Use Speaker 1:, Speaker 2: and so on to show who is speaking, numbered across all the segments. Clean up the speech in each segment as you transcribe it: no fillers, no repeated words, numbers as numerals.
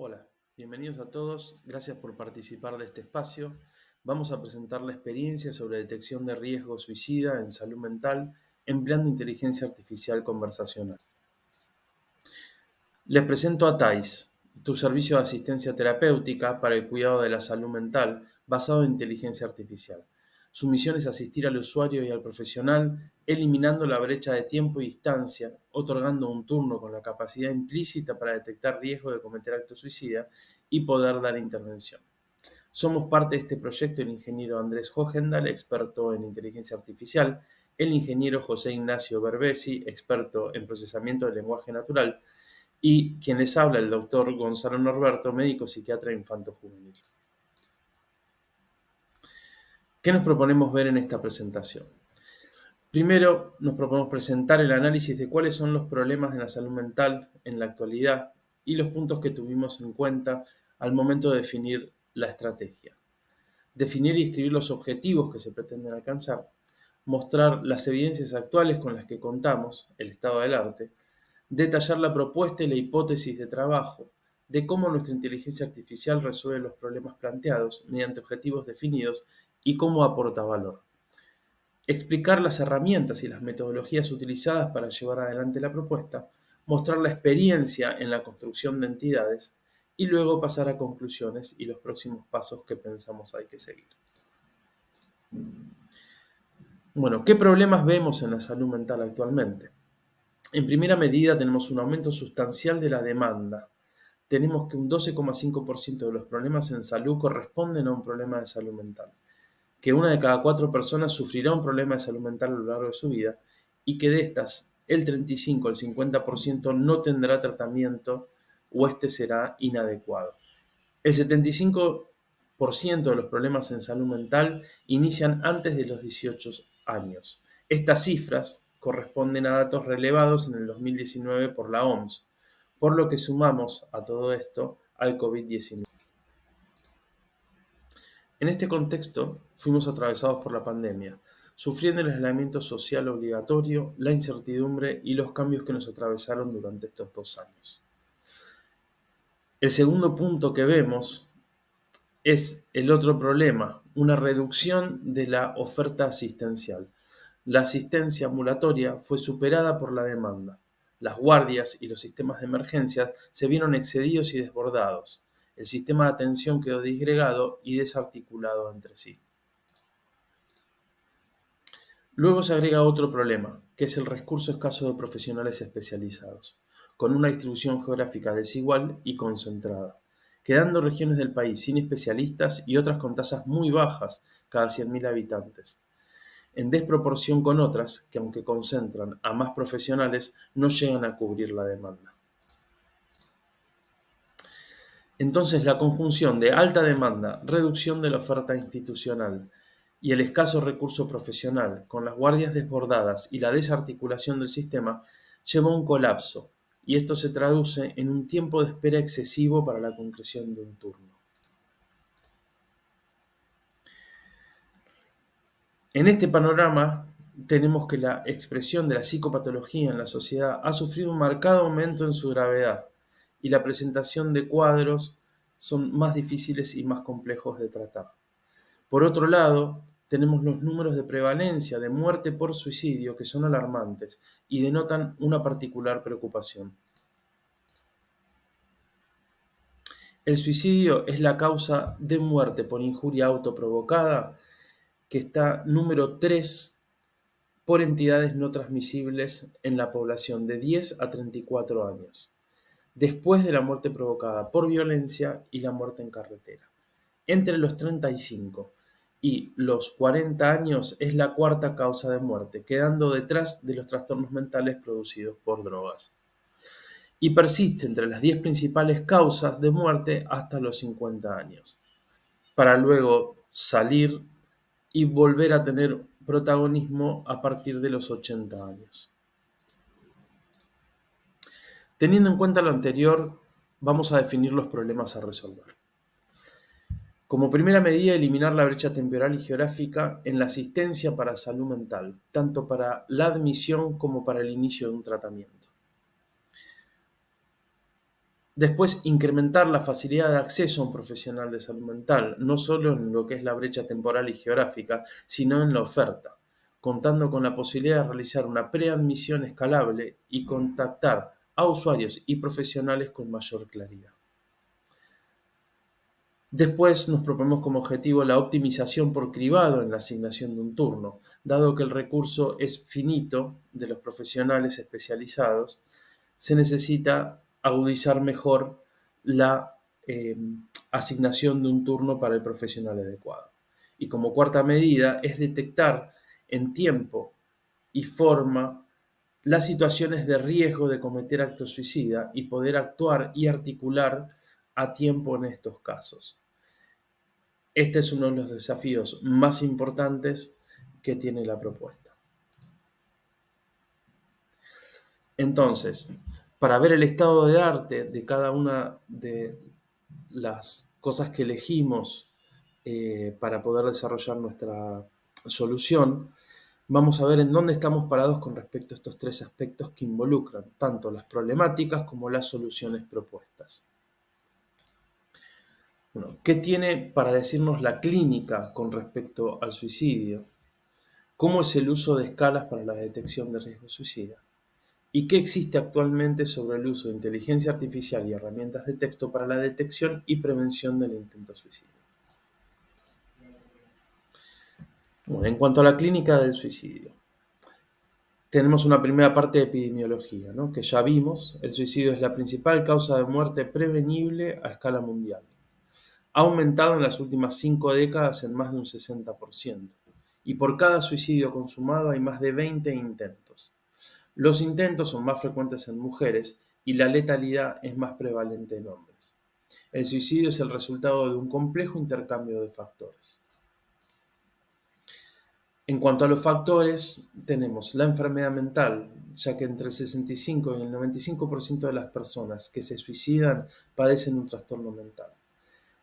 Speaker 1: Hola, bienvenidos a todos, gracias por participar de este espacio. Vamos a presentar la experiencia sobre detección de riesgo suicida en salud mental empleando inteligencia artificial conversacional. Les presento a TAIS, tu servicio de asistencia terapéutica para el cuidado de la salud mental basado en inteligencia artificial. Su misión es asistir al usuario y al profesional, eliminando la brecha de tiempo y distancia, otorgando un turno con la capacidad implícita para detectar riesgo de cometer acto suicida y poder dar intervención. Somos parte de este proyecto el ingeniero Andrés Hogendal, experto en inteligencia artificial, el ingeniero José Ignacio Berbesi, experto en procesamiento del lenguaje natural, y quien les habla, el doctor Gonzalo Norberto, médico psiquiatra infanto-juvenil. ¿Qué nos proponemos ver en esta presentación? Primero, nos proponemos presentar el análisis de cuáles son los problemas de la salud mental en la actualidad y los puntos que tuvimos en cuenta al momento de definir la estrategia. Definir y escribir los objetivos que se pretenden alcanzar, mostrar las evidencias actuales con las que contamos, el estado del arte, detallar la propuesta y la hipótesis de trabajo, de cómo nuestra inteligencia artificial resuelve los problemas planteados mediante objetivos definidos y cómo aporta valor. Explicar las herramientas y las metodologías utilizadas para llevar adelante la propuesta, mostrar la experiencia en la construcción de entidades y luego pasar a conclusiones y los próximos pasos que pensamos hay que seguir. Bueno, ¿qué problemas vemos en la salud mental actualmente? En primera medida tenemos un aumento sustancial de la demanda. Tenemos que un 12,5% de los problemas en salud corresponden a un problema de salud mental, que una de cada 4 personas sufrirá un problema de salud mental a lo largo de su vida y que de estas el 35 al 50% no tendrá tratamiento o este será inadecuado. El 75% de los problemas en salud mental inician antes de los 18 años. Estas cifras corresponden a datos relevados en el 2019 por la OMS, por lo que sumamos a todo esto al COVID-19. En este contexto, fuimos atravesados por la pandemia, sufriendo el aislamiento social obligatorio, la incertidumbre y los cambios que nos atravesaron durante estos 2 años. El segundo punto que vemos es el otro problema, una reducción de la oferta asistencial. La asistencia ambulatoria fue superada por la demanda. Las guardias y los sistemas de emergencia se vieron excedidos y desbordados. El sistema de atención quedó disgregado y desarticulado entre sí. Luego se agrega otro problema, que es el recurso escaso de profesionales especializados, con una distribución geográfica desigual y concentrada, quedando regiones del país sin especialistas y otras con tasas muy bajas cada 100.000 habitantes, en desproporción con otras que, aunque concentran a más profesionales, no llegan a cubrir la demanda. Entonces, la conjunción de alta demanda, reducción de la oferta institucional y el escaso recurso profesional, con las guardias desbordadas y la desarticulación del sistema, llevó a un colapso, y esto se traduce en un tiempo de espera excesivo para la concreción de un turno. En este panorama, tenemos que la expresión de la psicopatología en la sociedad ha sufrido un marcado aumento en su gravedad, y la presentación de cuadros son más difíciles y más complejos de tratar. Por otro lado, tenemos los números de prevalencia de muerte por suicidio que son alarmantes y denotan una particular preocupación. El suicidio es la causa de muerte por injuria autoprovocada que está número 3 por entidades no transmisibles en la población de 10 a 34 años, después de la muerte provocada por violencia y la muerte en carretera. Entre los 35 y los 40 años es la cuarta causa de muerte, quedando detrás de los trastornos mentales producidos por drogas. Y persiste entre las 10 principales causas de muerte hasta los 50 años, para luego salir y volver a tener protagonismo a partir de los 80 años. Teniendo en cuenta lo anterior, vamos a definir los problemas a resolver. Como primera medida, eliminar la brecha temporal y geográfica en la asistencia para salud mental, tanto para la admisión como para el inicio de un tratamiento. Después, incrementar la facilidad de acceso a un profesional de salud mental, no solo en lo que es la brecha temporal y geográfica, sino en la oferta, contando con la posibilidad de realizar una preadmisión escalable y contactar a usuarios y profesionales con mayor claridad. Después nos proponemos como objetivo la optimización por cribado en la asignación de un turno, dado que el recurso es finito de los profesionales especializados, se necesita agudizar mejor la asignación de un turno para el profesional adecuado. Y como cuarta medida es detectar en tiempo y forma las situaciones de riesgo de cometer acto suicida y poder actuar y articular a tiempo en estos casos. Este es uno de los desafíos más importantes que tiene la propuesta. Entonces, para ver el estado de arte de cada una de las cosas que elegimos para poder desarrollar nuestra solución, vamos a ver en dónde estamos parados con respecto a estos tres aspectos que involucran tanto las problemáticas como las soluciones propuestas. Bueno, ¿qué tiene para decirnos la clínica con respecto al suicidio? ¿Cómo es el uso de escalas para la detección de riesgo suicida? ¿Y qué existe actualmente sobre el uso de inteligencia artificial y herramientas de texto para la detección y prevención del intento suicida? Bueno, en cuanto a la clínica del suicidio, tenemos una primera parte de epidemiología, ¿no? Que ya vimos. El suicidio es la principal causa de muerte prevenible a escala mundial. Ha aumentado en las últimas 5 décadas en más de un 60%. Y por cada suicidio consumado hay más de 20 intentos. Los intentos son más frecuentes en mujeres y la letalidad es más prevalente en hombres. El suicidio es el resultado de un complejo intercambio de factores. En cuanto a los factores, tenemos la enfermedad mental, ya que entre el 65 y el 95% de las personas que se suicidan padecen un trastorno mental.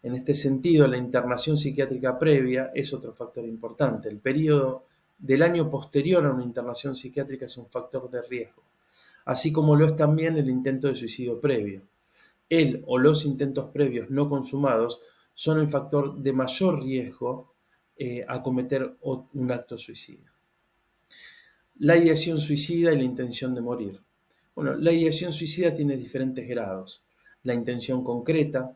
Speaker 1: En este sentido, la internación psiquiátrica previa es otro factor importante. El periodo del año posterior a una internación psiquiátrica es un factor de riesgo, así como lo es también el intento de suicidio previo. El o los intentos previos no consumados son el factor de mayor riesgo a cometer un acto suicida. La ideación suicida y la intención de morir. Bueno, la ideación suicida tiene diferentes grados. La intención concreta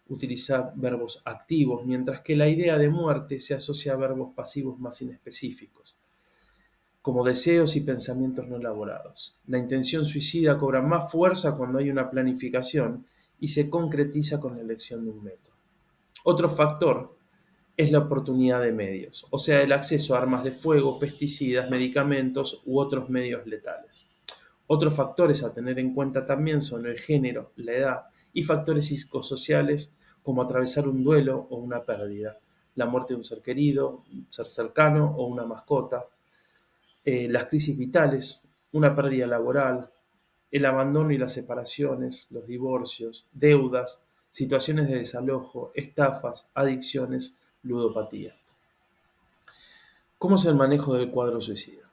Speaker 1: utiliza verbos activos, mientras que la idea de muerte se asocia a verbos pasivos más inespecíficos, como deseos y pensamientos no elaborados. La intención suicida cobra más fuerza cuando hay una planificación y se concretiza con la elección de un método. Otro factor es la oportunidad de medios, o sea, el acceso a armas de fuego, pesticidas, medicamentos u otros medios letales. Otros factores a tener en cuenta también son el género, la edad y factores psicosociales como atravesar un duelo o una pérdida, la muerte de un ser querido, un ser cercano o una mascota, las crisis vitales, una pérdida laboral, el abandono y las separaciones, los divorcios, deudas, situaciones de desalojo, estafas, adicciones, ludopatía. ¿Cómo es el manejo del cuadro suicida?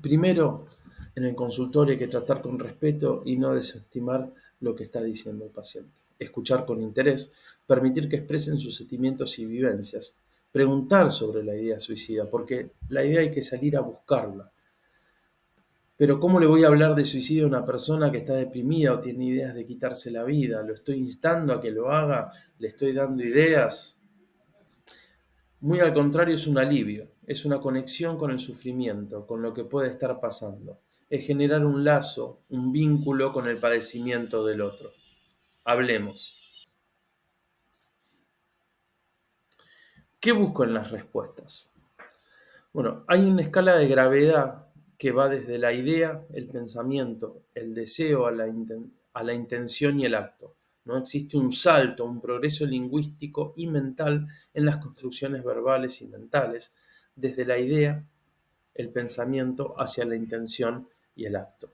Speaker 1: Primero, en el consultorio hay que tratar con respeto y no desestimar lo que está diciendo el paciente. Escuchar con interés, permitir que expresen sus sentimientos y vivencias, preguntar sobre la idea suicida, porque la idea hay que salir a buscarla. Pero ¿cómo le voy a hablar de suicidio a una persona que está deprimida o tiene ideas de quitarse la vida? ¿Lo estoy instando a que lo haga? ¿Le estoy dando ideas? Muy al contrario, es un alivio, es una conexión con el sufrimiento, con lo que puede estar pasando. Es generar un lazo, un vínculo con el padecimiento del otro. Hablemos. ¿Qué busco en las respuestas? Bueno, hay una escala de gravedad que va desde la idea, el pensamiento, el deseo a la intención y el acto. ¿No? Existe un salto, un progreso lingüístico y mental en las construcciones verbales y mentales, desde la idea, el pensamiento hacia la intención y el acto.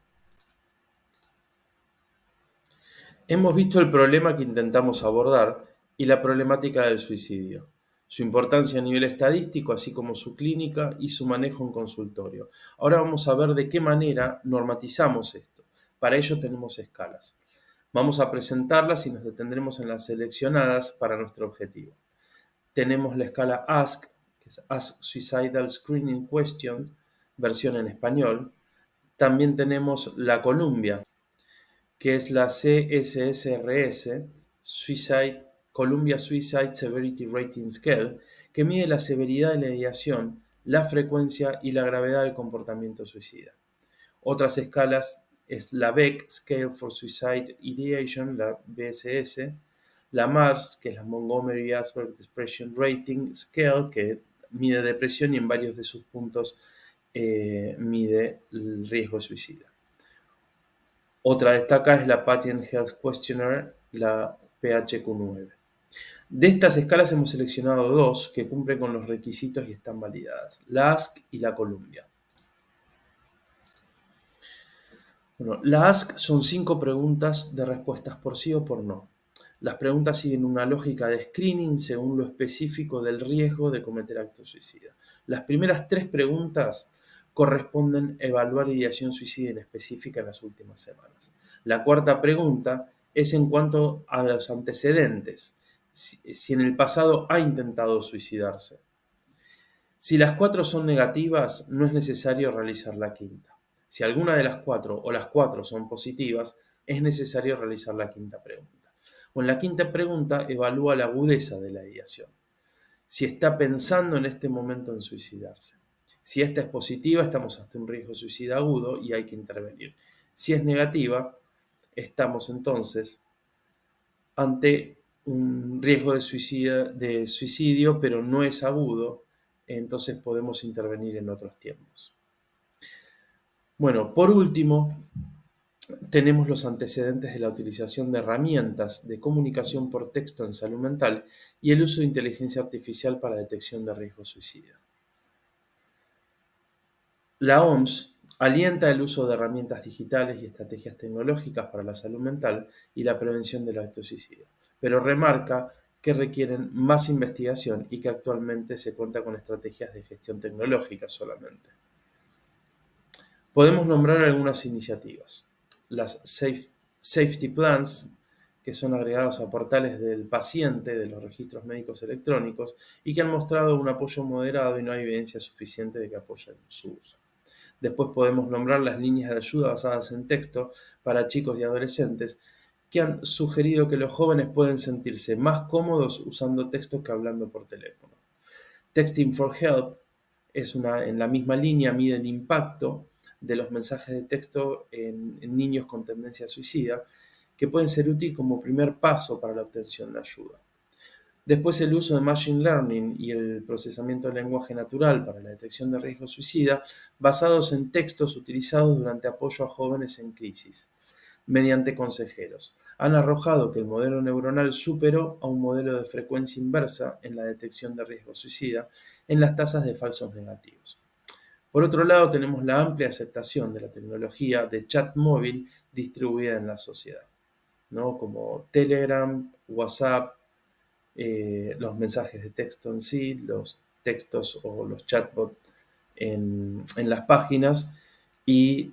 Speaker 1: Hemos visto el problema que intentamos abordar y la problemática del suicidio, su importancia a nivel estadístico, así como su clínica y su manejo en consultorio. Ahora vamos a ver de qué manera normatizamos esto. Para ello tenemos escalas. Vamos a presentarlas y nos detendremos en las seleccionadas para nuestro objetivo. Tenemos la escala ASK, que es Ask Suicidal Screening Questions, versión en español. También tenemos la Columbia, que es la CSSRS, Columbia Suicide Severity Rating Scale, que mide la severidad de la ideación, la frecuencia y la gravedad del comportamiento suicida. Otras escalas es la Beck Scale for Suicide Ideation, la BSS, la MARS, que es la Montgomery Asberg Depression Rating Scale, que mide depresión y en varios de sus puntos mide el riesgo suicida. Otra a destacar es la Patient Health Questionnaire, la PHQ-9. De estas escalas hemos seleccionado dos que cumplen con los requisitos y están validadas, la ASC y la Columbia. Bueno, la ASC son 5 preguntas de respuestas por sí o por no. Las preguntas siguen una lógica de screening según lo específico del riesgo de cometer acto suicida. Las primeras 3 preguntas corresponden a evaluar ideación suicida en específica en las últimas semanas. La cuarta pregunta es en cuanto a los antecedentes, si en el pasado ha intentado suicidarse. Si las 4 son negativas, no es necesario realizar la quinta. Si alguna de las 4 o las 4 son positivas, es necesario realizar la quinta pregunta. En la quinta pregunta evalúa la agudeza de la ideación. Si está pensando en este momento en suicidarse. Si esta es positiva, estamos ante un riesgo suicida agudo y hay que intervenir. Si es negativa, estamos entonces ante un riesgo de suicidio, pero no es agudo, entonces podemos intervenir en otros tiempos. Bueno, por último, tenemos los antecedentes de la utilización de herramientas de comunicación por texto en salud mental y el uso de inteligencia artificial para detección de riesgo suicida. La OMS alienta el uso de herramientas digitales y estrategias tecnológicas para la salud mental y la prevención del acto suicida, pero remarca que requieren más investigación y que actualmente se cuenta con estrategias de gestión tecnológica solamente. Podemos nombrar algunas iniciativas. Las Safety Plans, que son agregados a portales del paciente de los registros médicos electrónicos y que han mostrado un apoyo moderado y no hay evidencia suficiente de que apoyen su uso. Después podemos nombrar las líneas de ayuda basadas en texto para chicos y adolescentes que han sugerido que los jóvenes pueden sentirse más cómodos usando texto que hablando por teléfono. Texting for Help en la misma línea, mide el impacto de los mensajes de texto en niños con tendencia suicida, que pueden ser útiles como primer paso para la obtención de ayuda. Después el uso de Machine Learning y el procesamiento del lenguaje natural para la detección de riesgo suicida basados en textos utilizados durante apoyo a jóvenes en crisis, mediante consejeros. Han arrojado que el modelo neuronal superó a un modelo de frecuencia inversa en la detección de riesgo suicida en las tasas de falsos negativos. Por otro lado, tenemos la amplia aceptación de la tecnología de chat móvil distribuida en la sociedad, ¿no? Como Telegram, WhatsApp, los mensajes de texto en sí, los textos o los chatbots en las páginas y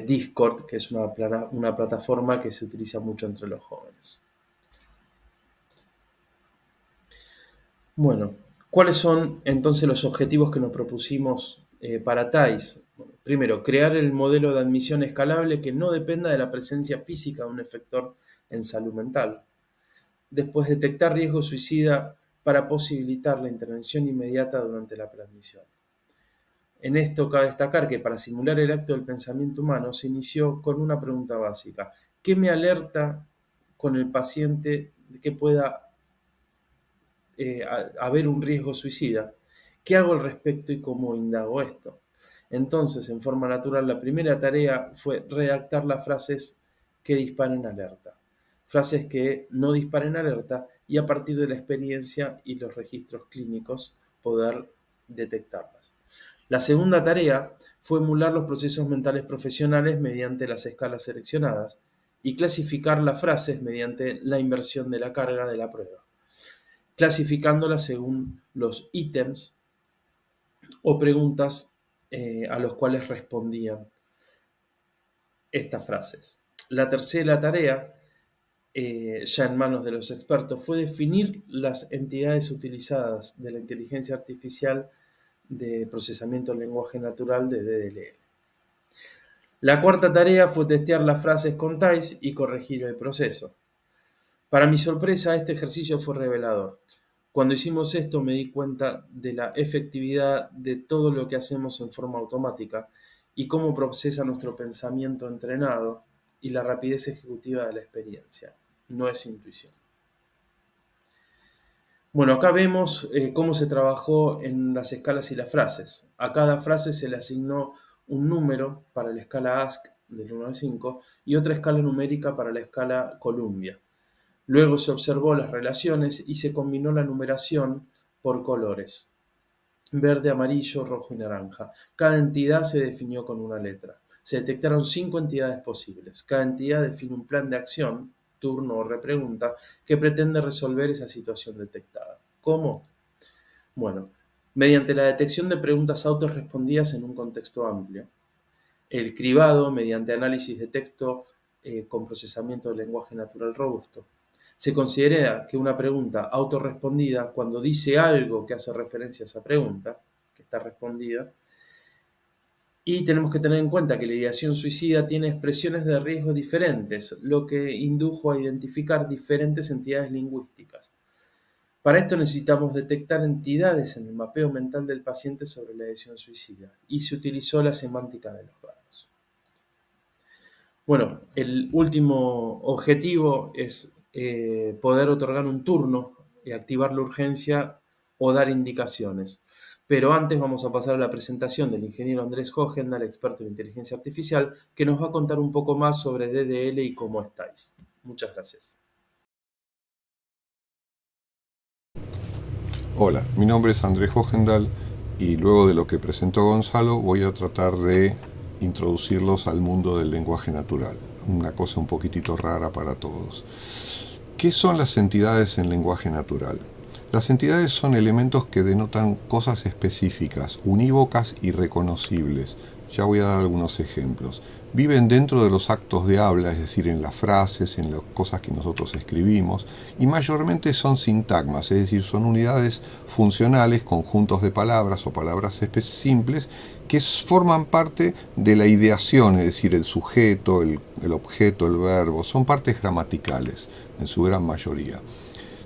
Speaker 1: Discord, que es una plataforma que se utiliza mucho entre los jóvenes. Bueno, ¿cuáles son entonces los objetivos que nos propusimos para TAIS? Bueno, primero, crear el modelo de admisión escalable que no dependa de la presencia física de un efector en salud mental. Después, detectar riesgo suicida para posibilitar la intervención inmediata durante la preadmisión. En esto cabe destacar que para simular el acto del pensamiento humano se inició con una pregunta básica. ¿Qué me alerta con el paciente de que pueda haber un riesgo suicida? ¿Qué hago al respecto y cómo indago esto? Entonces, en forma natural, la primera tarea fue redactar las frases que disparen alerta. Frases que no disparen alerta y a partir de la experiencia y los registros clínicos poder detectarlas. La segunda tarea fue emular los procesos mentales profesionales mediante las escalas seleccionadas y clasificar las frases mediante la inversión de la carga de la prueba, clasificándolas según los ítems o preguntas a los cuales respondían estas frases. La tercera tarea ya en manos de los expertos, fue definir las entidades utilizadas de la inteligencia artificial de procesamiento del lenguaje natural de DDLE. La cuarta tarea fue testear las frases con TAIS y corregir el proceso. Para mi sorpresa, este ejercicio fue revelador. Cuando hicimos esto me di cuenta de la efectividad de todo lo que hacemos en forma automática y cómo procesa nuestro pensamiento entrenado y la rapidez ejecutiva de la experiencia. No es intuición. Bueno, acá vemos cómo se trabajó en las escalas y las frases. A cada frase se le asignó un número para la escala ASC del 1 al 5 y otra escala numérica para la escala Columbia. Luego se observó las relaciones y se combinó la numeración por colores: verde, amarillo, rojo y naranja. Cada entidad se definió con una letra. Se detectaron 5 entidades posibles. Cada entidad define un plan de acción, turno o repregunta, que pretende resolver esa situación detectada. ¿Cómo? Bueno, mediante la detección de preguntas autorrespondidas en un contexto amplio. El cribado mediante análisis de texto con procesamiento del lenguaje natural robusto. Se considera que una pregunta autorrespondida, cuando dice algo que hace referencia a esa pregunta, que está respondida, y tenemos que tener en cuenta que la ideación suicida tiene expresiones de riesgo diferentes, lo que indujo a identificar diferentes entidades lingüísticas. Para esto necesitamos detectar entidades en el mapeo mental del paciente sobre la ideación suicida, y se utilizó la semántica de los verbos. Bueno, el último objetivo es poder otorgar un turno, activar la urgencia o dar indicaciones. Pero antes vamos a pasar a la presentación del ingeniero Andrés Hogendahl, experto en inteligencia artificial, que nos va a contar un poco más sobre DDL y cómo estáis. Muchas gracias.
Speaker 2: Hola, mi nombre es Andrés Hogendahl y luego de lo que presentó Gonzalo voy a tratar de introducirlos al mundo del lenguaje natural, una cosa un poquitito rara para todos. ¿Qué son las entidades en lenguaje natural? Las entidades son elementos que denotan cosas específicas, unívocas y reconocibles. Ya voy a dar algunos ejemplos. Viven dentro de los actos de habla, es decir, en las frases, en las cosas que nosotros escribimos, y mayormente son sintagmas, es decir, son unidades funcionales, conjuntos de palabras o palabras simples que forman parte de la ideación, es decir, el sujeto, el objeto, el verbo, son partes gramaticales en su gran mayoría.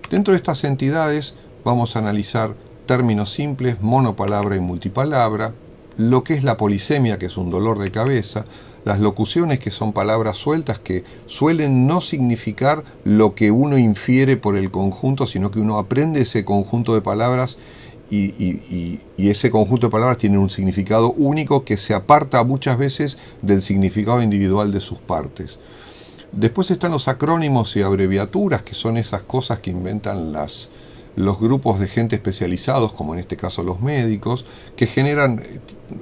Speaker 2: Dentro de estas entidades vamos a analizar términos simples, monopalabra y multipalabra, lo que es la polisemia, que es un dolor de cabeza, las locuciones, que son palabras sueltas que suelen no significar lo que uno infiere por el conjunto, sino que uno aprende ese conjunto de palabras y ese conjunto de palabras tiene un significado único que se aparta muchas veces del significado individual de sus partes. Después están los acrónimos y abreviaturas, que son esas cosas que inventan los grupos de gente especializados, como en este caso los médicos, que generan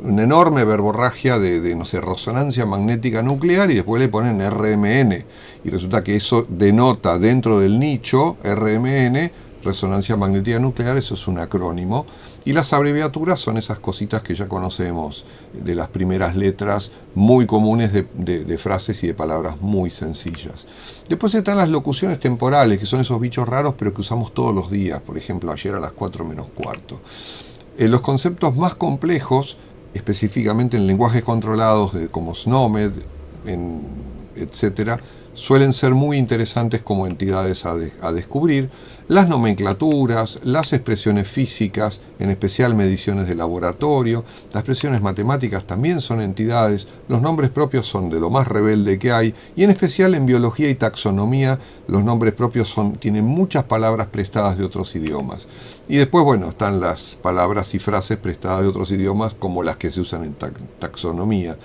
Speaker 2: una enorme verborragia de no sé, resonancia magnética nuclear, y después le ponen RMN, y resulta que eso denota dentro del nicho RMN, resonancia magnética nuclear, eso es un acrónimo. Y las abreviaturas son esas cositas que ya conocemos, de las primeras letras muy comunes de frases y de palabras muy sencillas. Después están las locuciones temporales, que son esos bichos raros pero que usamos todos los días. Por ejemplo, ayer a las 4 menos cuarto. Los conceptos más complejos, específicamente en lenguajes controlados como SNOMED, etc., suelen ser muy interesantes como entidades a descubrir. Las nomenclaturas, las expresiones físicas, en especial mediciones de laboratorio, las expresiones matemáticas también son entidades, los nombres propios son de lo más rebelde que hay, y en especial en biología y taxonomía los nombres propios tienen muchas palabras prestadas de otros idiomas. Y después, bueno, están las palabras y frases prestadas de otros idiomas como las que se usan en taxonomía.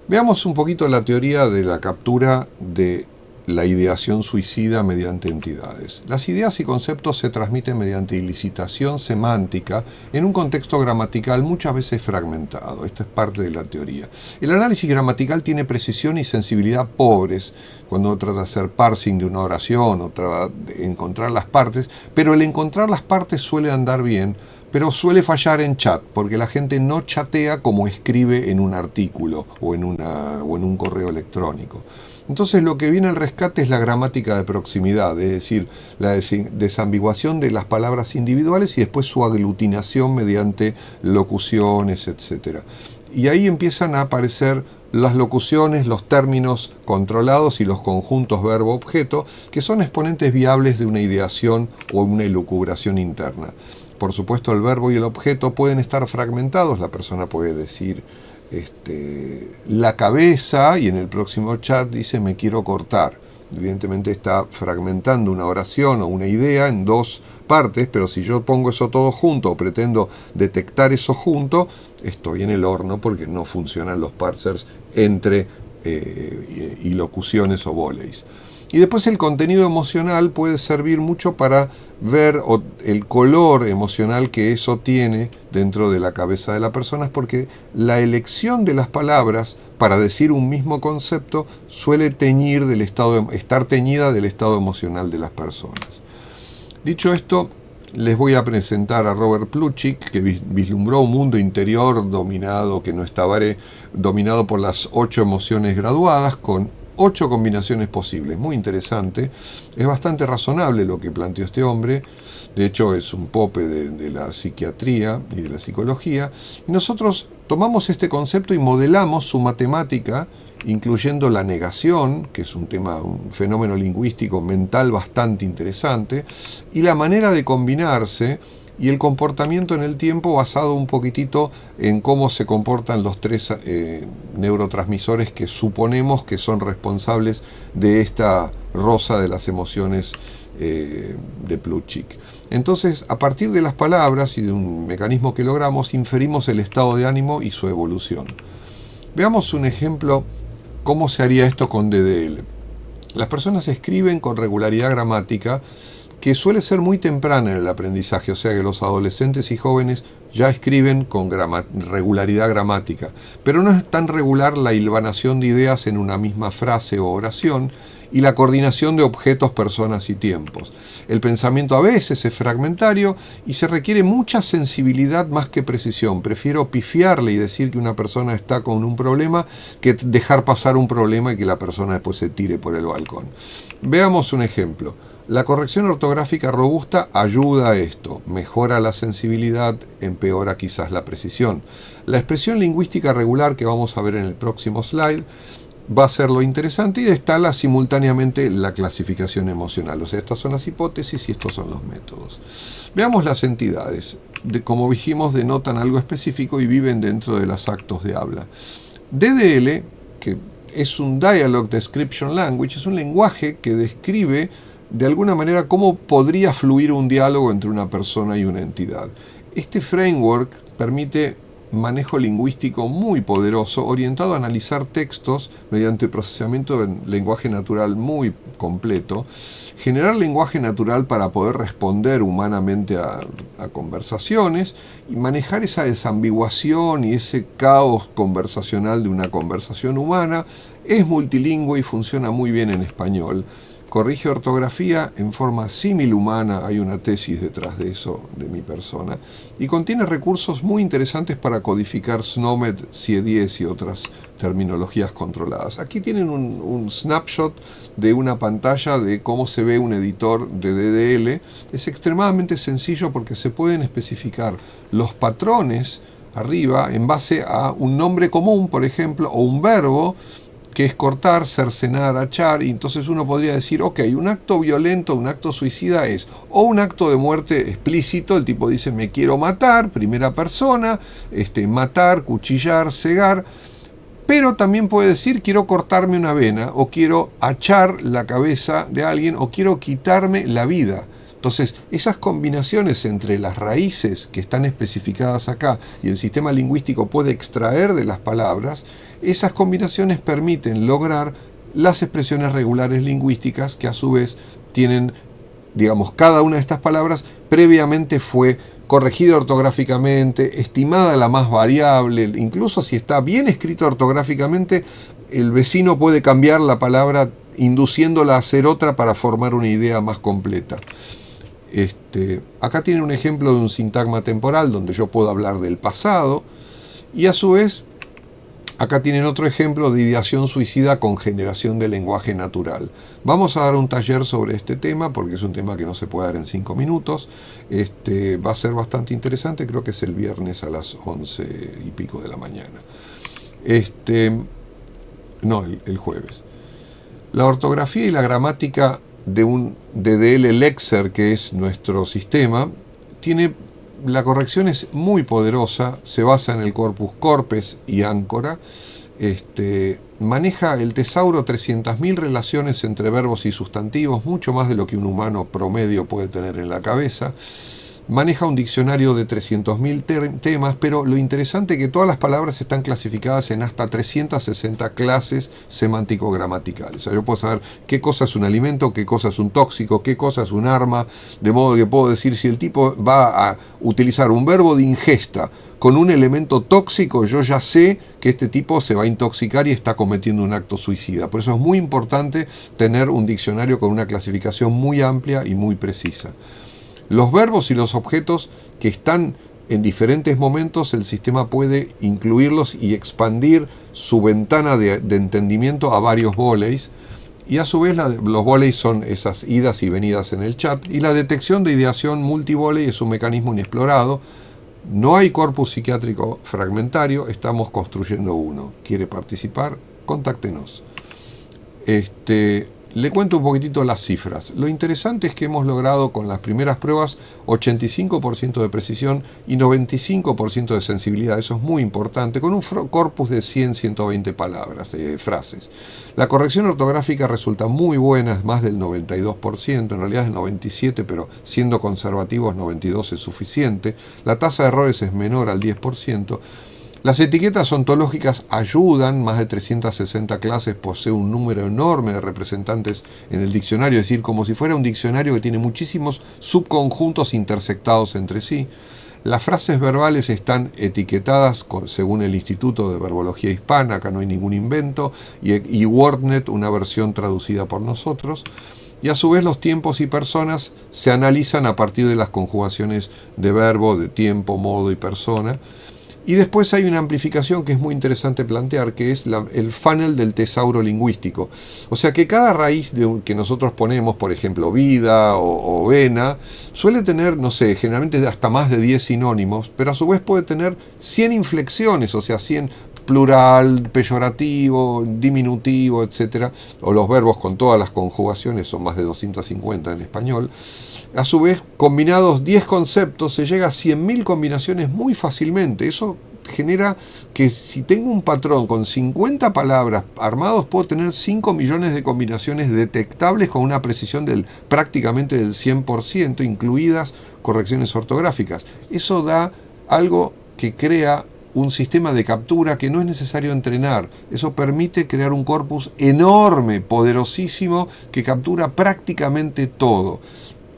Speaker 2: Veamos un poquito la teoría de la captura de la ideación suicida mediante entidades. Las ideas y conceptos se transmiten mediante ilicitación semántica en un contexto gramatical muchas veces fragmentado. Esta es parte de la teoría. El análisis gramatical tiene precisión y sensibilidad pobres cuando uno trata de hacer parsing de una oración o trata de encontrar las partes, pero el encontrar las partes suele andar bien pero suele fallar en chat, porque la gente no chatea como escribe en un artículo o en un correo electrónico. Entonces lo que viene al rescate es la gramática de proximidad, es decir, la desambiguación de las palabras individuales y después su aglutinación mediante locuciones, etc. Y ahí empiezan a aparecer las locuciones, los términos controlados y los conjuntos verbo-objeto, que son exponentes viables de una ideación o una elucubración interna. Por supuesto, el verbo y el objeto pueden estar fragmentados. La persona puede decir la cabeza y en el próximo chat dice me quiero cortar. Evidentemente está fragmentando una oración o una idea en dos partes, pero si yo pongo eso todo junto o pretendo detectar eso junto, estoy en el horno porque no funcionan los parsers entre ilocuciones o voleys. Y después el contenido emocional puede servir mucho para ver el color emocional que eso tiene dentro de la cabeza de la persona, porque la elección de las palabras para decir un mismo concepto suele estar teñida del estado emocional de las personas. Dicho esto, les voy a presentar a Robert Plutchik, que vislumbró un mundo interior dominado por las 8 emociones graduadas, con 8 combinaciones posibles. Muy interesante. Es bastante razonable lo que planteó este hombre. De hecho, es un pope de la psiquiatría y de la psicología. Y nosotros tomamos este concepto y modelamos su matemática, incluyendo la negación, que es un fenómeno lingüístico mental bastante interesante, y la manera de combinarse y el comportamiento en el tiempo basado un poquitito en cómo se comportan los 3 neurotransmisores que suponemos que son responsables de esta rosa de las emociones de Plutchik. Entonces, a partir de las palabras y de un mecanismo que logramos, inferimos el estado de ánimo y su evolución. Veamos un ejemplo cómo se haría esto con DDL. Las personas escriben con regularidad gramática, que suele ser muy temprana en el aprendizaje, o sea que los adolescentes y jóvenes ya escriben con regularidad gramática, pero no es tan regular la hilvanación de ideas en una misma frase o oración y la coordinación de objetos, personas y tiempos. El pensamiento a veces es fragmentario y se requiere mucha sensibilidad más que precisión. Prefiero pifiarle y decir que una persona está con un problema que dejar pasar un problema y que la persona después se tire por el balcón. Veamos un ejemplo. La corrección ortográfica robusta ayuda a esto, mejora la sensibilidad, empeora quizás la precisión. La expresión lingüística regular que vamos a ver en el próximo slide va a ser lo interesante y instala simultáneamente la clasificación emocional. O sea, estas son las hipótesis y estos son los métodos. Veamos las entidades. Como dijimos, denotan algo específico y viven dentro de los actos de habla. DDL, que es un Dialogue Description Language, es un lenguaje que describe de alguna manera cómo podría fluir un diálogo entre una persona y una entidad. Este framework permite manejo lingüístico muy poderoso, orientado a analizar textos mediante procesamiento de lenguaje natural muy completo, generar lenguaje natural para poder responder humanamente a conversaciones y manejar esa desambiguación y ese caos conversacional de una conversación humana. Es multilingüe y funciona muy bien en español. Corrige ortografía en forma similhumana, hay una tesis detrás de eso, de mi persona, y contiene recursos muy interesantes para codificar SNOMED, CIE10 y otras terminologías controladas. Aquí tienen un snapshot de una pantalla de cómo se ve un editor de DDL. Es extremadamente sencillo porque se pueden especificar los patrones arriba en base a un nombre común, por ejemplo, o un verbo, que es cortar, cercenar, achar, y entonces uno podría decir, ok, un acto violento, un acto suicida es o un acto de muerte explícito, el tipo dice me quiero matar, primera persona, matar, cuchillar, cegar, pero también puede decir quiero cortarme una vena, o quiero achar la cabeza de alguien, o quiero quitarme la vida. Entonces, esas combinaciones entre las raíces que están especificadas acá y el sistema lingüístico puede extraer de las palabras, esas combinaciones permiten lograr las expresiones regulares lingüísticas que a su vez tienen, digamos, cada una de estas palabras previamente fue corregida ortográficamente, estimada la más variable, incluso si está bien escrita ortográficamente, el vecino puede cambiar la palabra induciéndola a hacer otra para formar una idea más completa. Acá tienen un ejemplo de un sintagma temporal donde yo puedo hablar del pasado y a su vez acá tienen otro ejemplo de ideación suicida con generación de lenguaje natural. Vamos a dar un taller sobre este tema porque es un tema que no se puede dar en 5 minutos. Va a ser bastante interesante, creo que es el viernes a las 11 y pico de la mañana. Este, no, el jueves. La ortografía y la gramática de un DDL Lexer, que es nuestro sistema, tiene la corrección es muy poderosa, se basa en el corpus corpus y áncora. Maneja el tesauro 300.000 relaciones entre verbos y sustantivos, mucho más de lo que un humano promedio puede tener en la cabeza. Maneja un diccionario de 300.000 temas, pero lo interesante es que todas las palabras están clasificadas en hasta 360 clases semántico-gramaticales. O sea, yo puedo saber qué cosa es un alimento, qué cosa es un tóxico, qué cosa es un arma, de modo que puedo decir si el tipo va a utilizar un verbo de ingesta con un elemento tóxico, yo ya sé que este tipo se va a intoxicar y está cometiendo un acto suicida. Por eso es muy importante tener un diccionario con una clasificación muy amplia y muy precisa. Los verbos y los objetos que están en diferentes momentos, el sistema puede incluirlos y expandir su ventana de entendimiento a varios voleys. Y a su vez los voleys son esas idas y venidas en el chat. Y la detección de ideación multivoley es un mecanismo inexplorado. No hay corpus psiquiátrico fragmentario, estamos construyendo uno. ¿Quiere participar? Contáctenos. Le cuento un poquitito las cifras. Lo interesante es que hemos logrado con las primeras pruebas 85% de precisión y 95% de sensibilidad. Eso es muy importante, con un corpus de 100-120 palabras, frases. La corrección ortográfica resulta muy buena, es más del 92%, en realidad es el 97%, pero siendo conservativos 92% es suficiente. La tasa de errores es menor al 10%. Las etiquetas ontológicas ayudan, más de 360 clases, posee un número enorme de representantes en el diccionario, es decir, como si fuera un diccionario que tiene muchísimos subconjuntos intersectados entre sí. Las frases verbales están etiquetadas según el Instituto de Verbología Hispana, acá no hay ningún invento, y WordNet, una versión traducida por nosotros. Y a su vez los tiempos y personas se analizan a partir de las conjugaciones de verbo, de tiempo, modo y persona. Y después hay una amplificación que es muy interesante plantear, que es el funnel del tesauro lingüístico. O sea que cada raíz que nosotros ponemos, por ejemplo, vida o vena, suele tener, no sé, generalmente hasta más de 10 sinónimos, pero a su vez puede tener 100 inflexiones, o sea, 100 plural, peyorativo, diminutivo, etcétera, o los verbos con todas las conjugaciones, son más de 250 en español. A su vez, combinados 10 conceptos, se llega a 100.000 combinaciones muy fácilmente. Eso genera que si tengo un patrón con 50 palabras armados, puedo tener 5 millones de combinaciones detectables con una precisión prácticamente del 100%, incluidas correcciones ortográficas. Eso da algo que crea un sistema de captura que no es necesario entrenar. Eso permite crear un corpus enorme, poderosísimo, que captura prácticamente todo,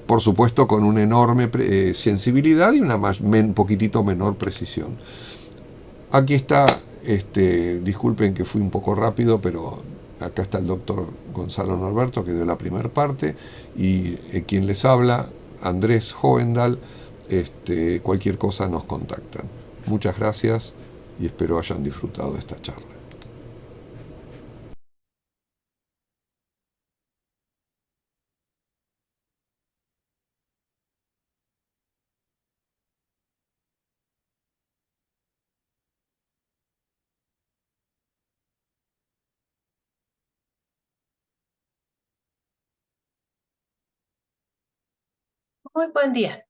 Speaker 2: por supuesto con una enorme sensibilidad y una poquitito menor precisión. Aquí está, disculpen que fui un poco rápido, pero acá está el doctor Gonzalo Norberto, que dio la primera parte, y quien les habla, Andrés Hovendal. Cualquier cosa nos contactan. Muchas gracias y espero hayan disfrutado de esta charla.
Speaker 3: Muy buen día.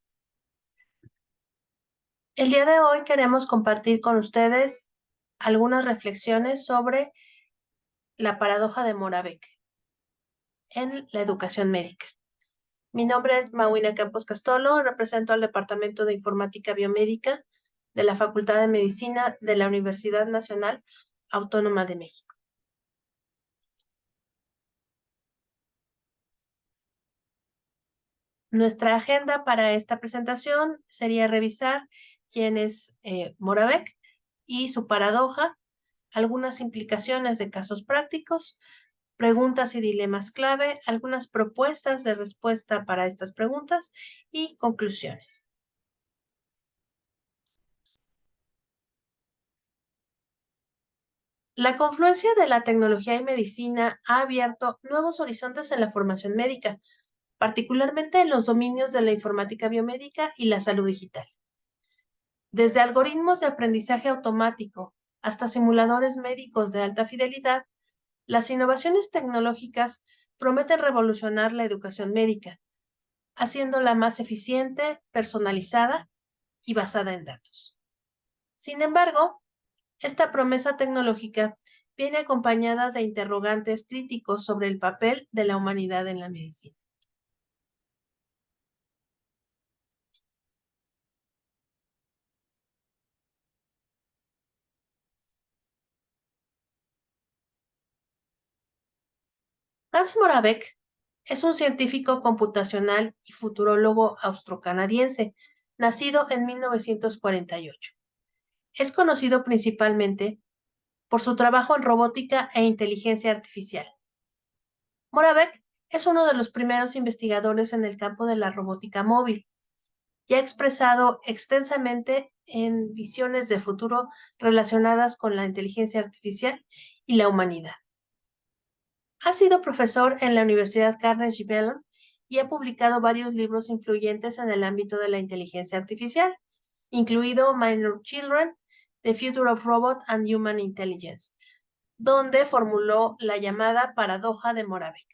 Speaker 3: El día de hoy queremos compartir con ustedes algunas reflexiones sobre la paradoja de Moravec en la educación médica. Mi nombre es Mawina Campos Castolo, represento al Departamento de Informática Biomédica de la Facultad de Medicina de la Universidad Nacional Autónoma de México. Nuestra agenda para esta presentación sería revisar quién es Moravec y su paradoja, algunas implicaciones de casos prácticos, preguntas y dilemas clave, algunas propuestas de respuesta para estas preguntas y conclusiones. La confluencia de la tecnología y medicina ha abierto nuevos horizontes en la formación médica, particularmente en los dominios de la informática biomédica y la salud digital. Desde algoritmos de aprendizaje automático hasta simuladores médicos de alta fidelidad, las innovaciones tecnológicas prometen revolucionar la educación médica, haciéndola más eficiente, personalizada y basada en datos. Sin embargo, esta promesa tecnológica viene acompañada de interrogantes críticos sobre el papel de la humanidad en la medicina. Hans Moravec es un científico computacional y futurólogo austrocanadiense, nacido en 1948. Es conocido principalmente por su trabajo en robótica e inteligencia artificial. Moravec es uno de los primeros investigadores en el campo de la robótica móvil y ha expresado extensamente en visiones de futuro relacionadas con la inteligencia artificial y la humanidad. Ha sido profesor en la Universidad Carnegie Mellon y ha publicado varios libros influyentes en el ámbito de la inteligencia artificial, incluido Minor Children, The Future of Robot and Human Intelligence, donde formuló la llamada paradoja de Moravec.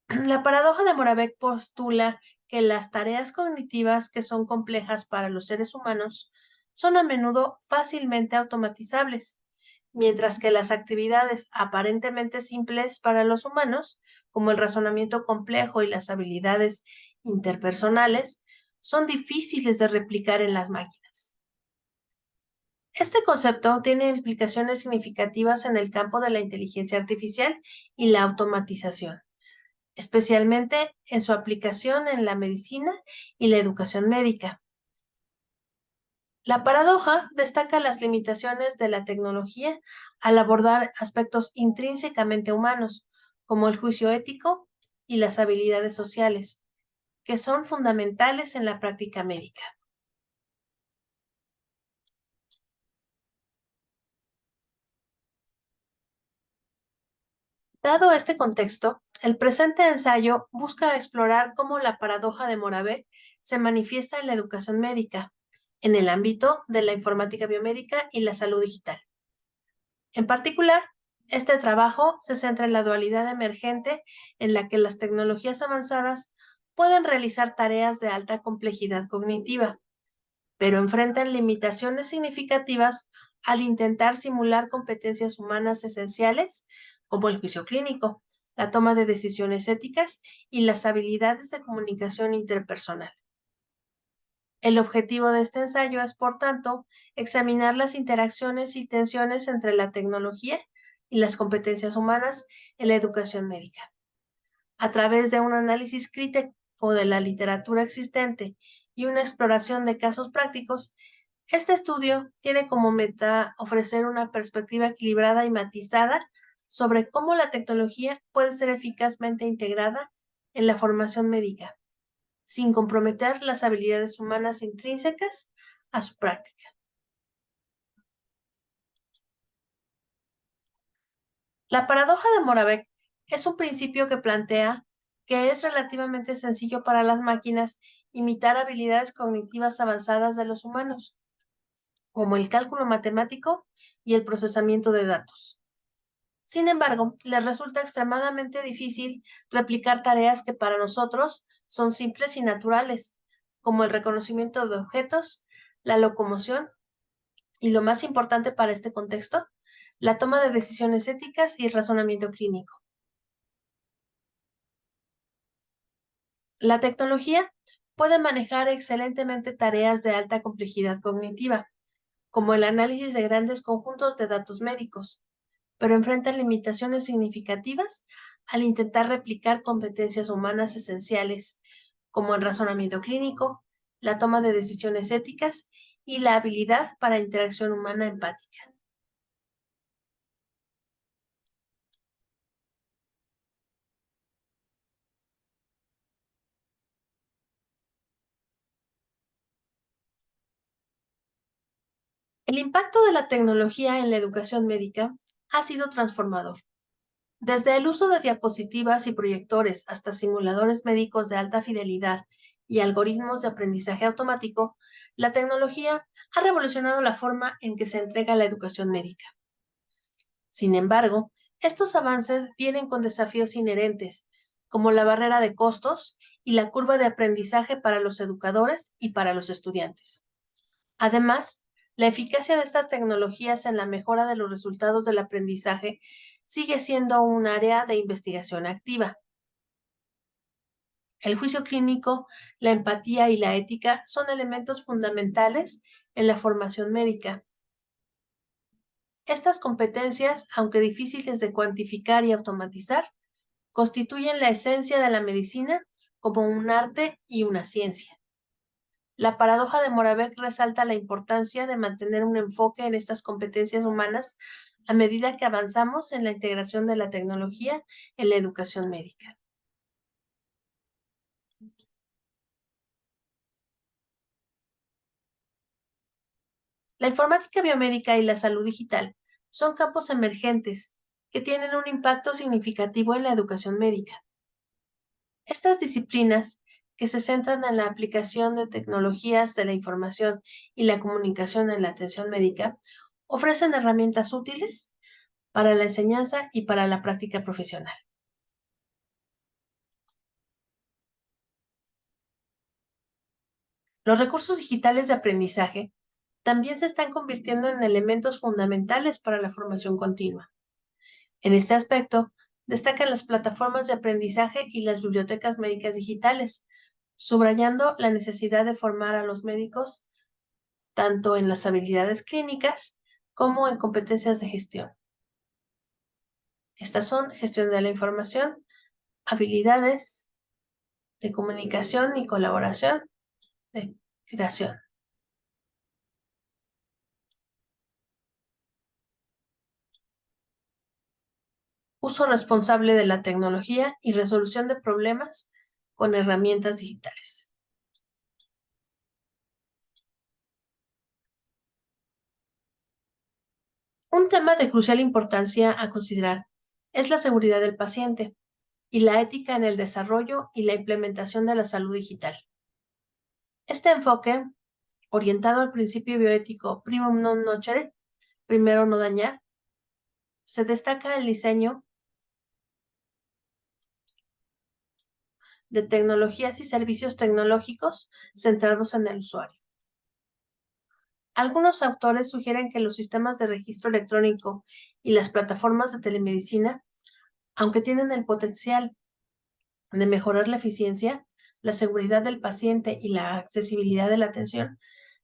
Speaker 3: La paradoja de Moravec postula que las tareas cognitivas que son complejas para los seres humanos son a menudo fácilmente automatizables, mientras que las actividades aparentemente simples para los humanos, como el razonamiento complejo y las habilidades interpersonales, son difíciles de replicar en las máquinas. Este concepto tiene implicaciones significativas en el campo de la inteligencia artificial y la automatización, especialmente en su aplicación en la medicina y la educación médica. La paradoja destaca las limitaciones de la tecnología al abordar aspectos intrínsecamente humanos, como el juicio ético y las habilidades sociales, que son fundamentales en la práctica médica. Dado este contexto, el presente ensayo busca explorar cómo la paradoja de Moravec se manifiesta en la educación médica, en el ámbito de la informática biomédica y la salud digital. En particular, este trabajo se centra en la dualidad emergente en la que las tecnologías avanzadas pueden realizar tareas de alta complejidad cognitiva, pero enfrentan limitaciones significativas al intentar simular competencias humanas esenciales como el juicio clínico, la toma de decisiones éticas y las habilidades de comunicación interpersonal. El objetivo de este ensayo es, por tanto, examinar las interacciones y tensiones entre la tecnología y las competencias humanas en la educación médica. A través de un análisis crítico de la literatura existente y una exploración de casos prácticos, este estudio tiene como meta ofrecer una perspectiva equilibrada y matizada sobre cómo la tecnología puede ser eficazmente integrada en la formación médica, sin comprometer las habilidades humanas intrínsecas a su práctica. La paradoja de Moravec es un principio que plantea que es relativamente sencillo para las máquinas imitar habilidades cognitivas avanzadas de los humanos, como el cálculo matemático y el procesamiento de datos. Sin embargo, les resulta extremadamente difícil replicar tareas que para nosotros son simples y naturales, como el reconocimiento de objetos, la locomoción y, lo más importante para este contexto, la toma de decisiones éticas y razonamiento clínico. La tecnología puede manejar excelentemente tareas de alta complejidad cognitiva, como el análisis de grandes conjuntos de datos médicos, pero enfrenta limitaciones significativas al intentar replicar competencias humanas esenciales, como el razonamiento clínico, la toma de decisiones éticas y la habilidad para interacción humana empática. El impacto de la tecnología en la educación médica ha sido transformador. Desde el uso de diapositivas y proyectores hasta simuladores médicos de alta fidelidad y algoritmos de aprendizaje automático, la tecnología ha revolucionado la forma en que se entrega la educación médica. Sin embargo, estos avances vienen con desafíos inherentes, como la barrera de costos y la curva de aprendizaje para los educadores y para los estudiantes. Además, la eficacia de estas tecnologías en la mejora de los resultados del aprendizaje sigue siendo un área de investigación activa. El juicio clínico, la empatía y la ética son elementos fundamentales en la formación médica. Estas competencias, aunque difíciles de cuantificar y automatizar, constituyen la esencia de la medicina como un arte y una ciencia. La paradoja de Moravec resalta la importancia de mantener un enfoque en estas competencias humanas a medida que avanzamos en la integración de la tecnología en la educación médica. La informática biomédica y la salud digital son campos emergentes que tienen un impacto significativo en la educación médica. Estas disciplinas, que se centran en la aplicación de tecnologías de la información y la comunicación en la atención médica, ofrecen herramientas útiles para la enseñanza y para la práctica profesional. Los recursos digitales de aprendizaje también se están convirtiendo en elementos fundamentales para la formación continua. En este aspecto, destacan las plataformas de aprendizaje y las bibliotecas médicas digitales, subrayando la necesidad de formar a los médicos tanto en las habilidades clínicas como en competencias de gestión. Estas son gestión de la información, habilidades de comunicación y colaboración, de creación. Uso responsable de la tecnología y resolución de problemas con herramientas digitales. Un tema de crucial importancia a considerar es la seguridad del paciente y la ética en el desarrollo y la implementación de la salud digital. Este enfoque, orientado al principio bioético primum non nocere, primero no dañar, se destaca el diseño de tecnologías y servicios tecnológicos centrados en el usuario. Algunos autores sugieren que los sistemas de registro electrónico y las plataformas de telemedicina, aunque tienen el potencial de mejorar la eficiencia, la seguridad del paciente y la accesibilidad de la atención,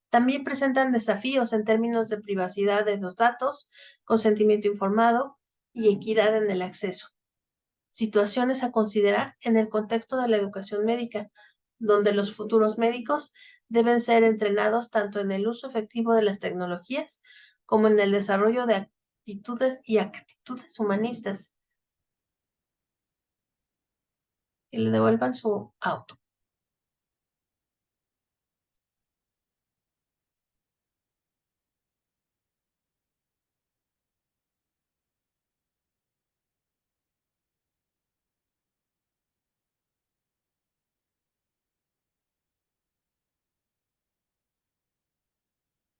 Speaker 3: también presentan desafíos en términos de privacidad de los datos, consentimiento informado y equidad en el acceso. Situaciones a considerar en el contexto de la educación médica, donde los futuros médicos deben ser entrenados tanto en el uso efectivo de las tecnologías como en el desarrollo de actitudes y actitudes humanistas. Que le devuelvan su auto.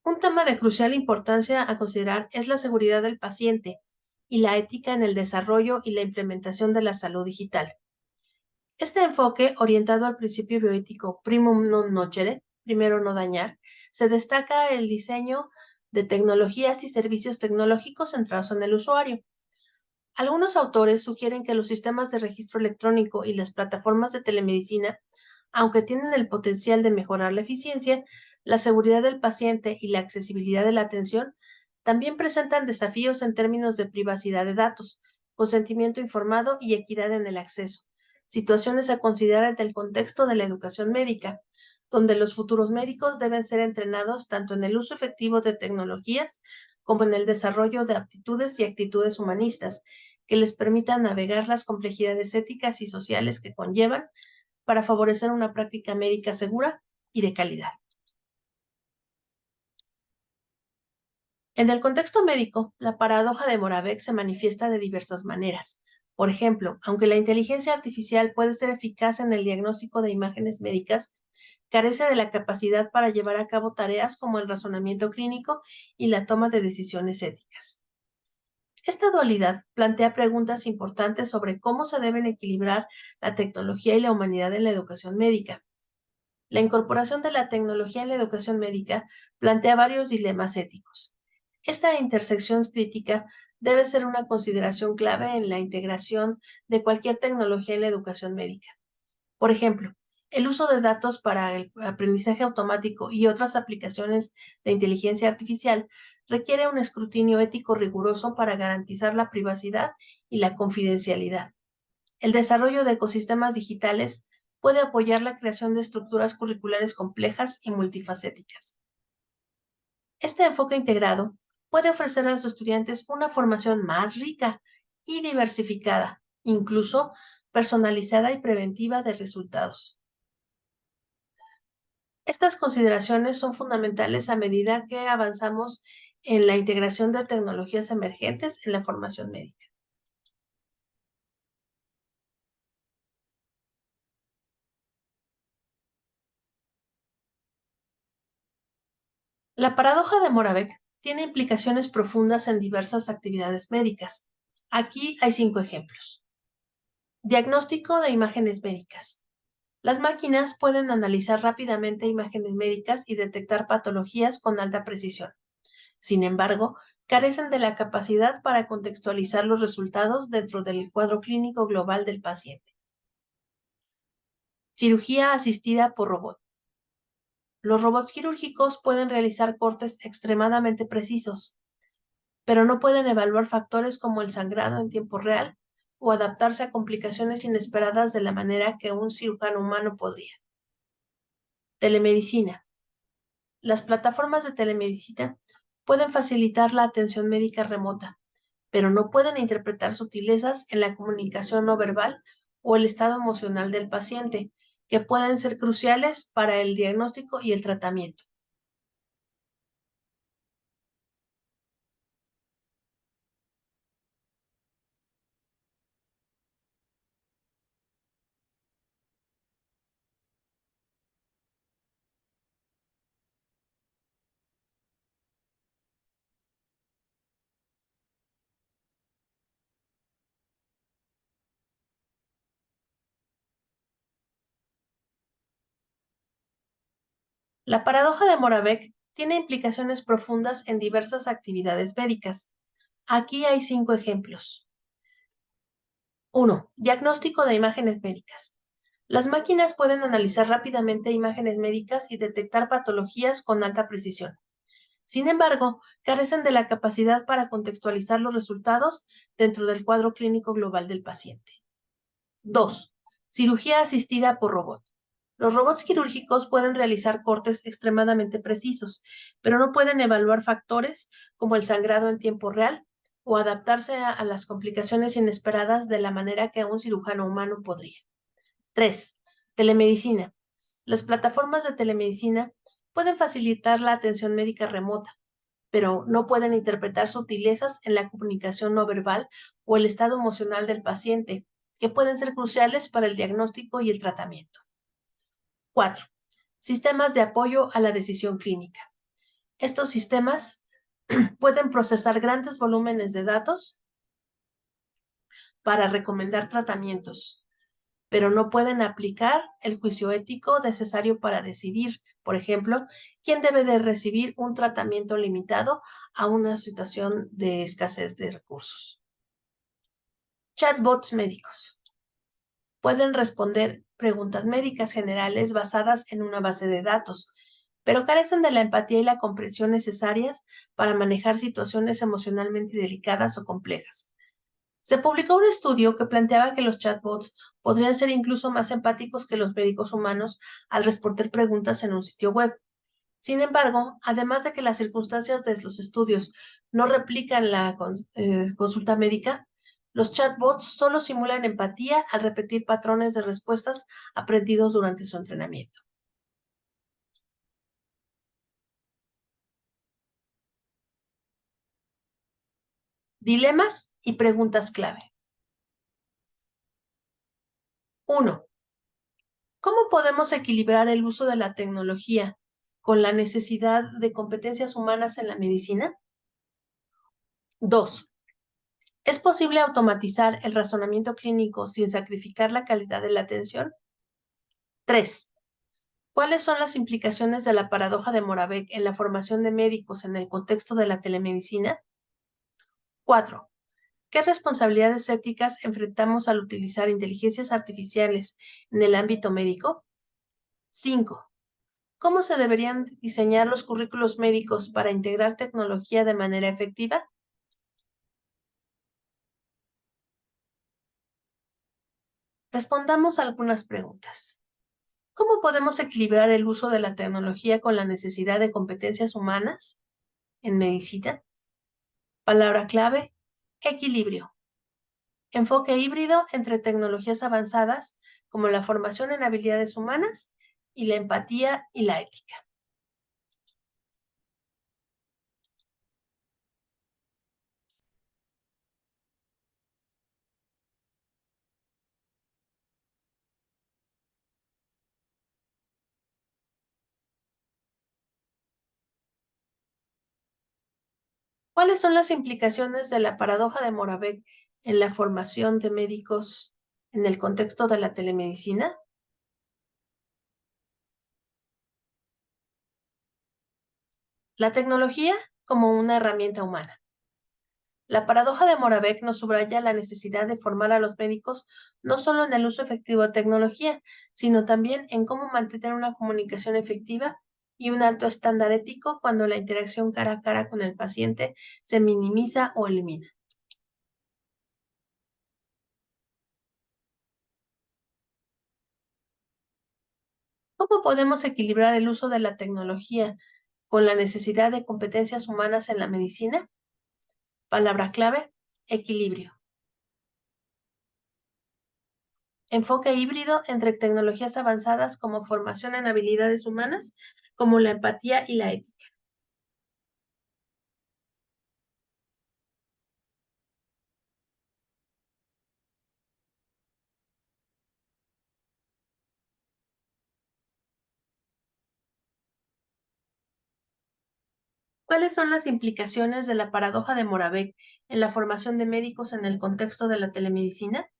Speaker 3: Un tema de crucial importancia a considerar es la seguridad del paciente y la ética en el desarrollo y la implementación de la salud digital. Este enfoque, orientado al principio bioético primum non nocere, primero no dañar, se destaca el diseño de tecnologías y servicios tecnológicos centrados en el usuario. Algunos autores sugieren que los sistemas de registro electrónico y las plataformas de telemedicina, aunque tienen el potencial de mejorar la eficiencia, la seguridad del paciente y la accesibilidad de la atención, también presentan desafíos en términos de privacidad de datos, consentimiento informado y equidad en el acceso, situaciones a considerar ante el contexto de la educación médica, donde los futuros médicos deben ser entrenados tanto en el uso efectivo de tecnologías como en el desarrollo de aptitudes y actitudes humanistas que les permitan navegar las complejidades éticas y sociales que conllevan para favorecer una práctica médica segura y de calidad. En el contexto médico, la paradoja de Moravec se manifiesta de diversas maneras. Por ejemplo, aunque la inteligencia artificial puede ser eficaz en el diagnóstico de imágenes médicas, carece de la capacidad para llevar a cabo tareas como el razonamiento clínico y la toma de decisiones éticas. Esta dualidad plantea preguntas importantes sobre cómo se deben equilibrar la tecnología y la humanidad en la educación médica. La incorporación de la tecnología en la educación médica plantea varios dilemas éticos. Esta intersección crítica debe ser una consideración clave en la integración de cualquier tecnología en la educación médica. Por ejemplo, el uso de datos para el aprendizaje automático y otras aplicaciones de inteligencia artificial requiere un escrutinio ético riguroso para garantizar la privacidad y la confidencialidad. El desarrollo de ecosistemas digitales puede apoyar la creación de estructuras curriculares complejas y multifacéticas. Este enfoque integrado puede ofrecer a los estudiantes una formación más rica y diversificada, incluso personalizada y preventiva de resultados. Estas consideraciones son fundamentales a medida que avanzamos en la integración de tecnologías emergentes en la formación médica. La paradoja de Moravec tiene implicaciones profundas en diversas actividades médicas. Aquí hay 5 ejemplos. Diagnóstico de imágenes médicas. Las máquinas pueden analizar rápidamente imágenes médicas y detectar patologías con alta precisión. Sin embargo, carecen de la capacidad para contextualizar los resultados dentro del cuadro clínico global del paciente. Cirugía asistida por robot. Los robots quirúrgicos pueden realizar cortes extremadamente precisos, pero no pueden evaluar factores como el sangrado en tiempo real o adaptarse a complicaciones inesperadas de la manera que un cirujano humano podría. Telemedicina. Las plataformas de telemedicina pueden facilitar la atención médica remota, pero no pueden interpretar sutilezas en la comunicación no verbal o el estado emocional del paciente, que pueden ser cruciales para el diagnóstico y el tratamiento. La paradoja de Moravec tiene implicaciones profundas en diversas actividades médicas. Aquí hay 5 ejemplos. 1. Diagnóstico de imágenes médicas. Las máquinas pueden analizar rápidamente imágenes médicas y detectar patologías con alta precisión. Sin embargo, carecen de la capacidad para contextualizar los resultados dentro del cuadro clínico global del paciente. 2. Cirugía asistida por robot. Los robots quirúrgicos pueden realizar cortes extremadamente precisos, pero no pueden evaluar factores como el sangrado en tiempo real o adaptarse a las complicaciones inesperadas de la manera que un cirujano humano podría. 3. Telemedicina. Las plataformas de telemedicina pueden facilitar la atención médica remota, pero no pueden interpretar sutilezas en la comunicación no verbal o el estado emocional del paciente, que pueden ser cruciales para el diagnóstico y el tratamiento. 4. Sistemas de apoyo a la decisión clínica. Estos sistemas pueden procesar grandes volúmenes de datos para recomendar tratamientos, pero no pueden aplicar el juicio ético necesario para decidir, por ejemplo, quién debe de recibir un tratamiento limitado a una situación de escasez de recursos. Chatbots médicos. Pueden responder preguntas médicas generales basadas en una base de datos, pero carecen de la empatía y la comprensión necesarias para manejar situaciones emocionalmente delicadas o complejas. Se publicó un estudio que planteaba que los chatbots podrían ser incluso más empáticos que los médicos humanos al responder preguntas en un sitio web. Sin embargo, además de que las circunstancias de los estudios no replican la consulta médica, los chatbots solo simulan empatía al repetir patrones de respuestas aprendidos durante su entrenamiento. Dilemas y preguntas clave. 1. ¿Cómo podemos equilibrar el uso de la tecnología con la necesidad de competencias humanas en la medicina? 2. ¿Es posible automatizar el razonamiento clínico sin sacrificar la calidad de la atención? 3. ¿Cuáles son las implicaciones de la paradoja de Moravec en la formación de médicos en el contexto de la telemedicina? 4. ¿Qué responsabilidades éticas enfrentamos al utilizar inteligencias artificiales en el ámbito médico? 5. ¿Cómo se deberían diseñar los currículos médicos para integrar tecnología de manera efectiva? Respondamos algunas preguntas. ¿Cómo podemos equilibrar el uso de la tecnología con la necesidad de competencias humanas en medicina? Palabra clave: equilibrio. Enfoque híbrido entre tecnologías avanzadas como la formación en habilidades humanas y la empatía y la ética. ¿Cuáles son las implicaciones de la paradoja de Moravec en la formación de médicos en el contexto de la telemedicina? La tecnología como una herramienta humana. La paradoja de Moravec nos subraya la necesidad de formar a los médicos no solo en el uso efectivo de tecnología, sino también en cómo mantener una comunicación efectiva y un alto estándar ético cuando la interacción cara a cara con el paciente se minimiza o elimina. ¿Cómo podemos equilibrar el uso de la tecnología con la necesidad de competencias humanas en la medicina? Palabra clave: equilibrio. Enfoque híbrido entre tecnologías avanzadas como formación en habilidades humanas, como la empatía y la ética. ¿Cuáles son las implicaciones de la paradoja de Moravec en la formación de médicos en el contexto de la telemedicina?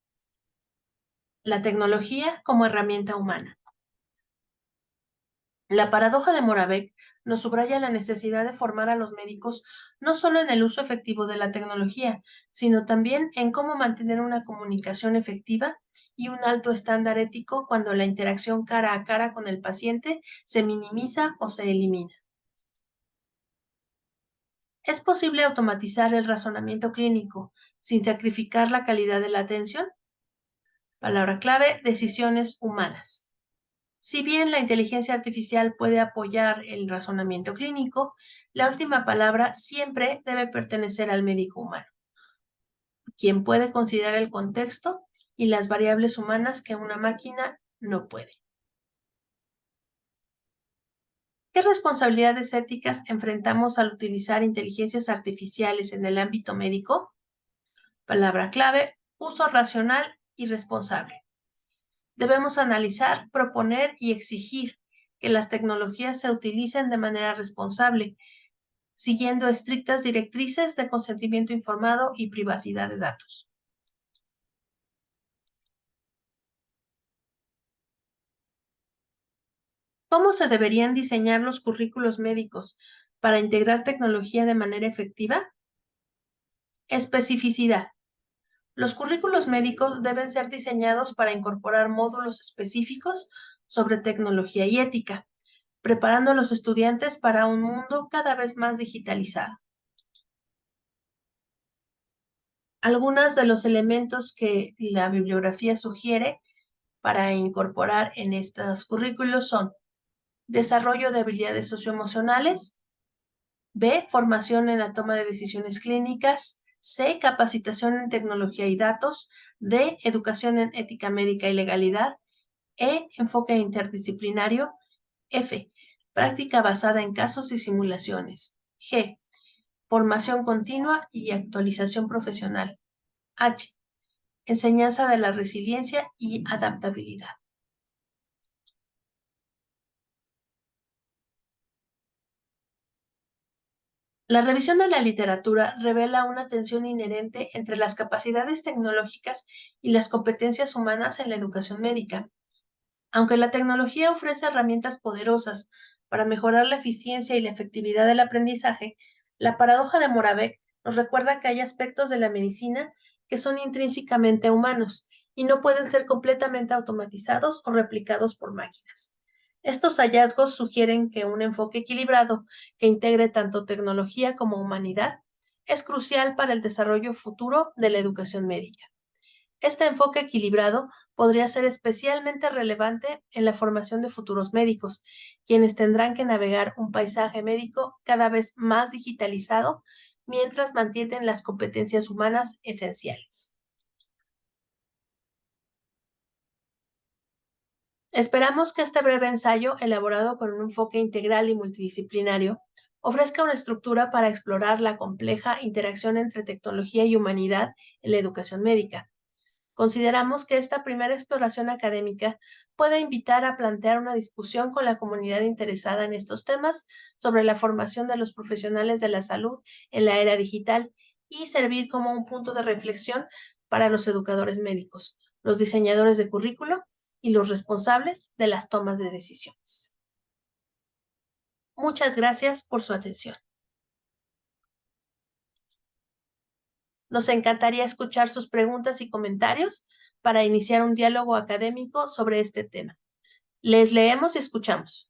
Speaker 3: La tecnología como herramienta humana. La paradoja de Moravec nos subraya la necesidad de formar a los médicos no solo en el uso efectivo de la tecnología, sino también en cómo mantener una comunicación efectiva y un alto estándar ético cuando la interacción cara a cara con el paciente se minimiza o se elimina. ¿Es posible automatizar el razonamiento clínico sin sacrificar la calidad de la atención? Palabra clave: decisiones humanas. Si bien la inteligencia artificial puede apoyar el razonamiento clínico, la última palabra siempre debe pertenecer al médico humano, quien puede considerar el contexto y las variables humanas que una máquina no puede. ¿Qué responsabilidades éticas enfrentamos al utilizar inteligencias artificiales en el ámbito médico? Palabra clave: uso racional y responsable. Debemos analizar, proponer y exigir que las tecnologías se utilicen de manera responsable, siguiendo estrictas directrices de consentimiento informado y privacidad de datos. ¿Cómo se deberían diseñar los currículos médicos para integrar tecnología de manera efectiva? Especificidad. Los currículos médicos deben ser diseñados para incorporar módulos específicos sobre tecnología y ética, preparando a los estudiantes para un mundo cada vez más digitalizado. Algunos de los elementos que la bibliografía sugiere para incorporar en estos currículos son: desarrollo de habilidades socioemocionales, B, formación en la toma de decisiones clínicas, C, capacitación en tecnología y datos, D, educación en ética médica y legalidad, E, enfoque interdisciplinario, F, práctica basada en casos y simulaciones, G, formación continua y actualización profesional. H. Enseñanza de la resiliencia y adaptabilidad. La revisión de la literatura revela una tensión inherente entre las capacidades tecnológicas y las competencias humanas en la educación médica. Aunque la tecnología ofrece herramientas poderosas para mejorar la eficiencia y la efectividad del aprendizaje, la paradoja de Moravec nos recuerda que hay aspectos de la medicina que son intrínsecamente humanos y no pueden ser completamente automatizados o replicados por máquinas. Estos hallazgos sugieren que un enfoque equilibrado que integre tanto tecnología como humanidad es crucial para el desarrollo futuro de la educación médica. Este enfoque equilibrado podría ser especialmente relevante en la formación de futuros médicos, quienes tendrán que navegar un paisaje médico cada vez más digitalizado mientras mantienen las competencias humanas esenciales. Esperamos que este breve ensayo, elaborado con un enfoque integral y multidisciplinario, ofrezca una estructura para explorar la compleja interacción entre tecnología y humanidad en la educación médica. Consideramos que esta primera exploración académica puede invitar a plantear una discusión con la comunidad interesada en estos temas sobre la formación de los profesionales de la salud en la era digital y servir como un punto de reflexión para los educadores médicos, los diseñadores de currículo y los responsables de las tomas de decisiones. Muchas gracias por su atención. Nos encantaría escuchar sus preguntas y comentarios para iniciar un diálogo académico sobre este tema. Les leemos y escuchamos.